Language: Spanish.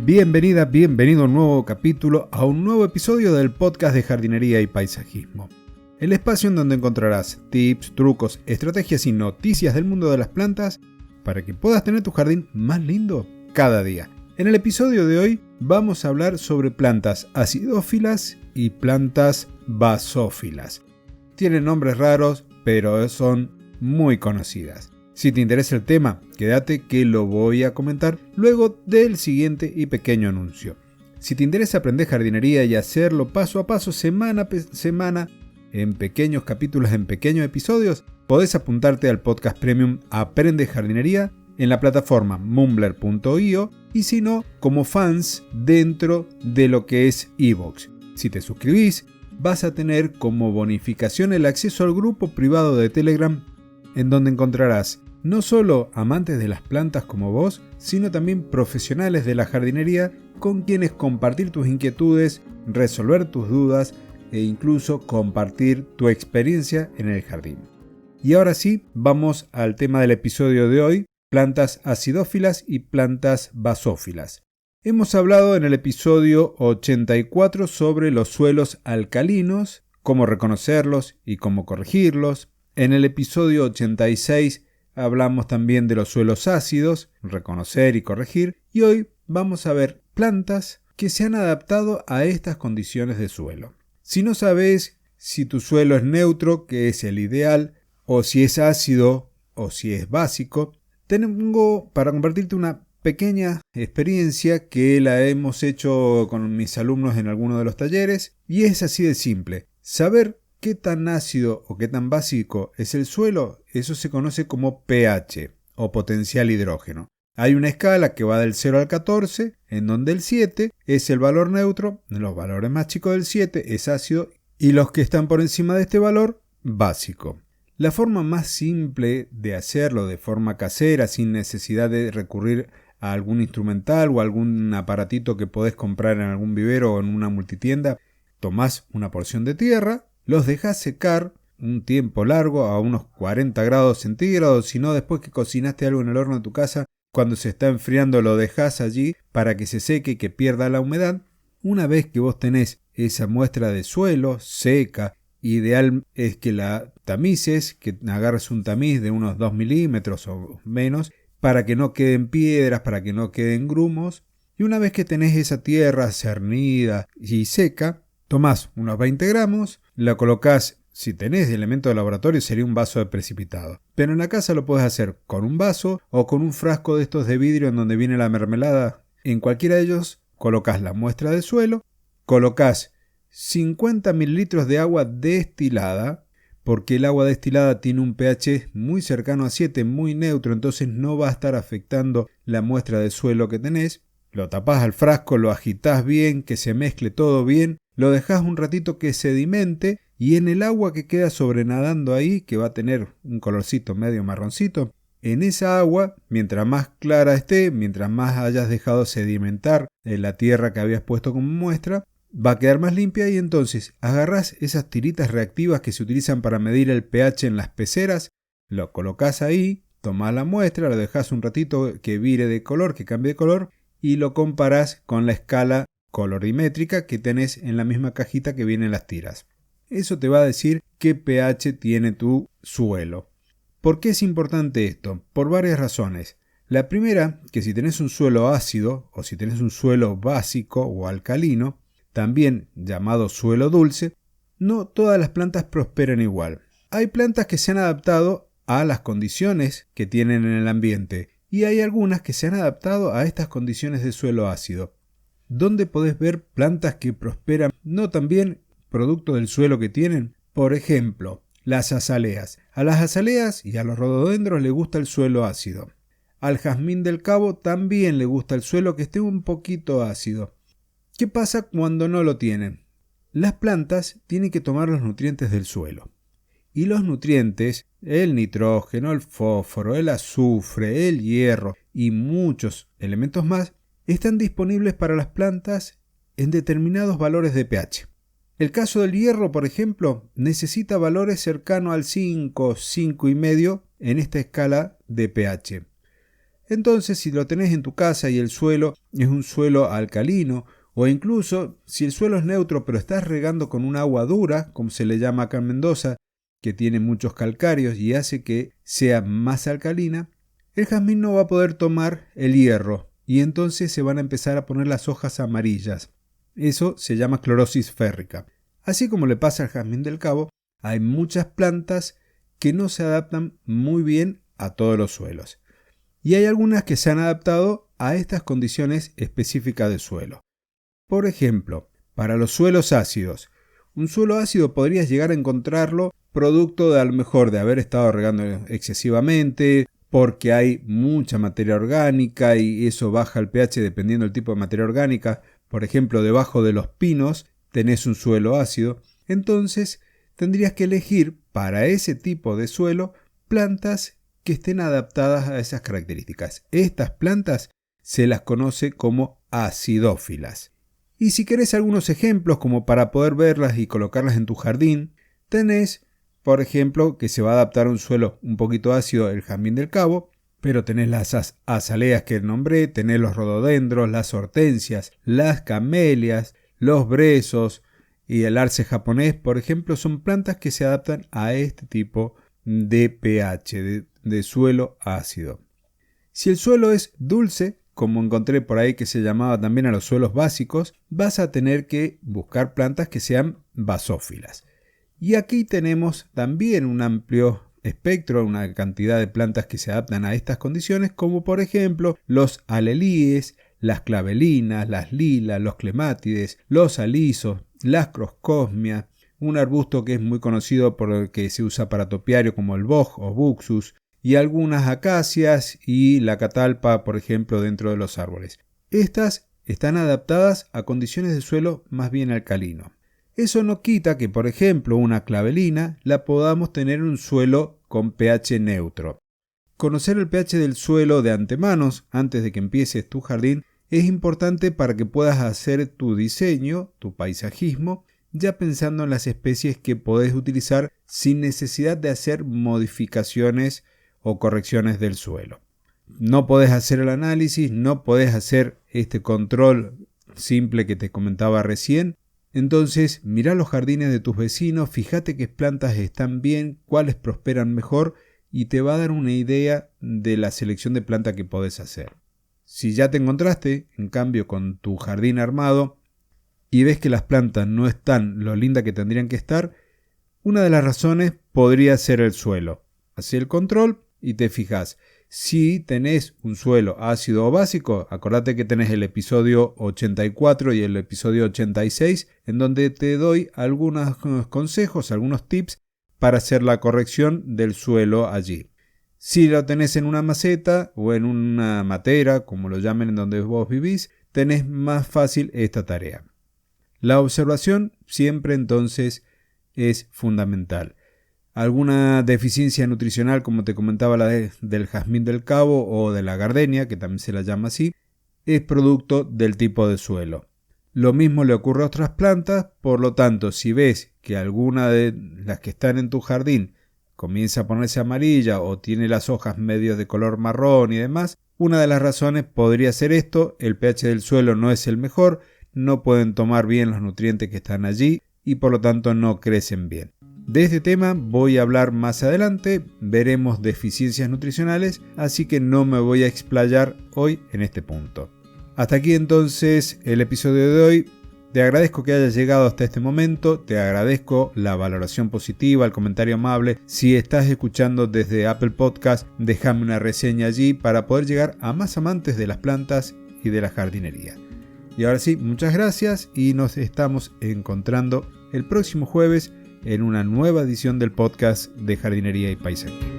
Bienvenida, bienvenido a un nuevo capítulo, a un nuevo episodio del podcast de jardinería y paisajismo. El espacio en donde encontrarás tips, trucos, estrategias y noticias del mundo de las plantas para que puedas tener tu jardín más lindo cada día. En el episodio de hoy vamos a hablar sobre plantas acidófilas y plantas basófilas. Tienen nombres raros, pero son muy conocidas. Si te interesa el tema, quédate que lo voy a comentar luego del siguiente y pequeño anuncio. Si te interesa aprender jardinería y hacerlo paso a paso, semana a semana, en pequeños capítulos, en pequeños episodios, podés apuntarte al podcast premium Aprende Jardinería en la plataforma mumbler.io y si no, como fans dentro de lo que es iVoox. Si te suscribís, vas a tener como bonificación el acceso al grupo privado de Telegram, en donde encontrarás no solo amantes de las plantas como vos, sino también profesionales de la jardinería con quienes compartir tus inquietudes, resolver tus dudas e incluso compartir tu experiencia en el jardín. Y ahora sí, vamos al tema del episodio de hoy, plantas acidófilas y plantas basófilas. Hemos hablado en el episodio 84 sobre los suelos alcalinos, cómo reconocerlos y cómo corregirlos. En el episodio 86 hablamos también de los suelos ácidos, reconocer y corregir, y hoy vamos a ver plantas que se han adaptado a estas condiciones de suelo. Si no sabes si tu suelo es neutro, que es el ideal, o si es ácido o si es básico, tengo para compartirte una pequeña experiencia que la hemos hecho con mis alumnos en alguno de los talleres, y es así de simple. Saber qué tan ácido o qué tan básico es el suelo, eso se conoce como pH o potencial hidrógeno. Hay una escala que va del 0 al 14, en donde el 7 es el valor neutro, los valores más chicos del 7 es ácido y los que están por encima de este valor, básico. La forma más simple de hacerlo de forma casera, sin necesidad de recurrir a algún instrumental o algún aparatito que podés comprar en algún vivero o en una multitienda, tomás una porción de tierra, los dejás secar un tiempo largo a unos 40 grados centígrados, si no después que cocinaste algo en el horno de tu casa, cuando se está enfriando lo dejás allí para que se seque y que pierda la humedad. Una vez que vos tenés esa muestra de suelo seca, ideal es que la tamices, que agarres un tamiz de unos 2 milímetros o menos, para que no queden piedras, para que no queden grumos. Y una vez que tenés esa tierra cernida y seca, tomás unos 20 gramos, la colocás, si tenés elemento de laboratorio sería un vaso de precipitado. Pero en la casa lo podés hacer con un vaso o con un frasco de estos de vidrio en donde viene la mermelada. En cualquiera de ellos colocás la muestra de suelo, colocás 50 mililitros de agua destilada, porque el agua destilada tiene un pH muy cercano a 7, muy neutro, entonces no va a estar afectando la muestra de suelo que tenés. Lo tapás al frasco, lo agitás bien, que se mezcle todo bien, lo dejás un ratito que sedimente y en el agua que queda sobrenadando ahí, que va a tener un colorcito medio marroncito, en esa agua, mientras más clara esté, mientras más hayas dejado sedimentar la tierra que habías puesto como muestra, va a quedar más limpia y entonces agarrás esas tiritas reactivas que se utilizan para medir el pH en las peceras, lo colocás ahí, tomás la muestra, lo dejás un ratito que vire de color, que cambie de color y lo comparás con la escala colorimétrica que tenés en la misma cajita que vienen las tiras. Eso te va a decir qué pH tiene tu suelo. ¿Por qué es importante esto? Por varias razones. La primera, que si tenés un suelo ácido o si tenés un suelo básico o alcalino, también llamado suelo dulce, no todas las plantas prosperan igual. Hay plantas que se han adaptado a las condiciones que tienen en el ambiente y hay algunas que se han adaptado a estas condiciones de suelo ácido. ¿Dónde podés ver plantas que prosperan no tan bien producto del suelo que tienen? Por ejemplo, las azaleas. A las azaleas y a los rododendros les gusta el suelo ácido. Al jazmín del cabo también le gusta el suelo que esté un poquito ácido. ¿Qué pasa cuando no lo tienen? Las plantas tienen que tomar los nutrientes del suelo. Y los nutrientes, el nitrógeno, el fósforo, el azufre, el hierro y muchos elementos más, están disponibles para las plantas en determinados valores de pH. El caso del hierro, por ejemplo, necesita valores cercanos al 5, 5,5 en esta escala de pH. Entonces, si lo tenés en tu casa y el suelo es un suelo alcalino, o incluso si el suelo es neutro pero estás regando con un agua dura, como se le llama acá en Mendoza, que tiene muchos calcáreos y hace que sea más alcalina, el jazmín no va a poder tomar el hierro y entonces se van a empezar a poner las hojas amarillas. Eso se llama clorosis férrica. Así como le pasa al jazmín del Cabo, hay muchas plantas que no se adaptan muy bien a todos los suelos. Y hay algunas que se han adaptado a estas condiciones específicas de suelo. Por ejemplo, para los suelos ácidos. Un suelo ácido podrías llegar a encontrarlo producto de a lo mejor de haber estado regando excesivamente, porque hay mucha materia orgánica y eso baja el pH dependiendo del tipo de materia orgánica. Por ejemplo, debajo de los pinos tenés un suelo ácido. Entonces, tendrías que elegir para ese tipo de suelo plantas que estén adaptadas a esas características. Estas plantas se las conoce como acidófilas. Y si querés algunos ejemplos como para poder verlas y colocarlas en tu jardín, tenés, por ejemplo, que se va a adaptar a un suelo un poquito ácido, el jazmín del Cabo, pero tenés las azaleas que nombré, tenés los rododendros, las hortensias, las camelias, los brezos y el arce japonés, por ejemplo, son plantas que se adaptan a este tipo de pH, de suelo ácido. Si el suelo es dulce, como encontré por ahí que se llamaba también a los suelos básicos, vas a tener que buscar plantas que sean basófilas. Y aquí tenemos también un amplio espectro, una cantidad de plantas que se adaptan a estas condiciones, como por ejemplo los alelíes, las clavelinas, las lilas, los clemátides, los alisos, las croscosmias, un arbusto que es muy conocido por el que se usa para topiario como el boj o buxus, y algunas acacias y la catalpa, por ejemplo, dentro de los árboles. Estas están adaptadas a condiciones de suelo más bien alcalino. Eso no quita que, por ejemplo, una clavelina la podamos tener en un suelo con pH neutro. Conocer el pH del suelo de antemano, antes de que empieces tu jardín, es importante para que puedas hacer tu diseño, tu paisajismo, ya pensando en las especies que podés utilizar sin necesidad de hacer modificaciones o correcciones del suelo. No podés hacer el análisis, no podés hacer este control simple que te comentaba recién. Entonces, mirá los jardines de tus vecinos, fíjate qué plantas están bien, cuáles prosperan mejor y te va a dar una idea de la selección de planta que podés hacer. Si ya te encontraste, en cambio, con tu jardín armado y ves que las plantas no están lo linda que tendrían que estar, una de las razones podría ser el suelo. Hacé el control y te fijas. Si tenés un suelo ácido o básico, acordate que tenés el episodio 84 y el episodio 86, en donde te doy algunos consejos, algunos tips para hacer la corrección del suelo allí. Si lo tenés en una maceta o en una matera, como lo llamen en donde vos vivís, tenés más fácil esta tarea. La observación siempre entonces es fundamental. Alguna deficiencia nutricional, como te comentaba la del jazmín del Cabo o de la gardenia, que también se la llama así, es producto del tipo de suelo. Lo mismo le ocurre a otras plantas, por lo tanto, si ves que alguna de las que están en tu jardín comienza a ponerse amarilla o tiene las hojas medio de color marrón y demás, una de las razones podría ser esto: el pH del suelo no es el mejor, no pueden tomar bien los nutrientes que están allí y por lo tanto no crecen bien. De este tema voy a hablar más adelante, veremos deficiencias nutricionales, así que no me voy a explayar hoy en este punto. Hasta aquí entonces el episodio de hoy. Te agradezco que hayas llegado hasta este momento, te agradezco la valoración positiva, el comentario amable. Si estás escuchando desde Apple Podcast, déjame una reseña allí para poder llegar a más amantes de las plantas y de la jardinería. Y ahora sí, muchas gracias y nos estamos encontrando el próximo jueves en una nueva edición del podcast de Jardinería y Paisaje.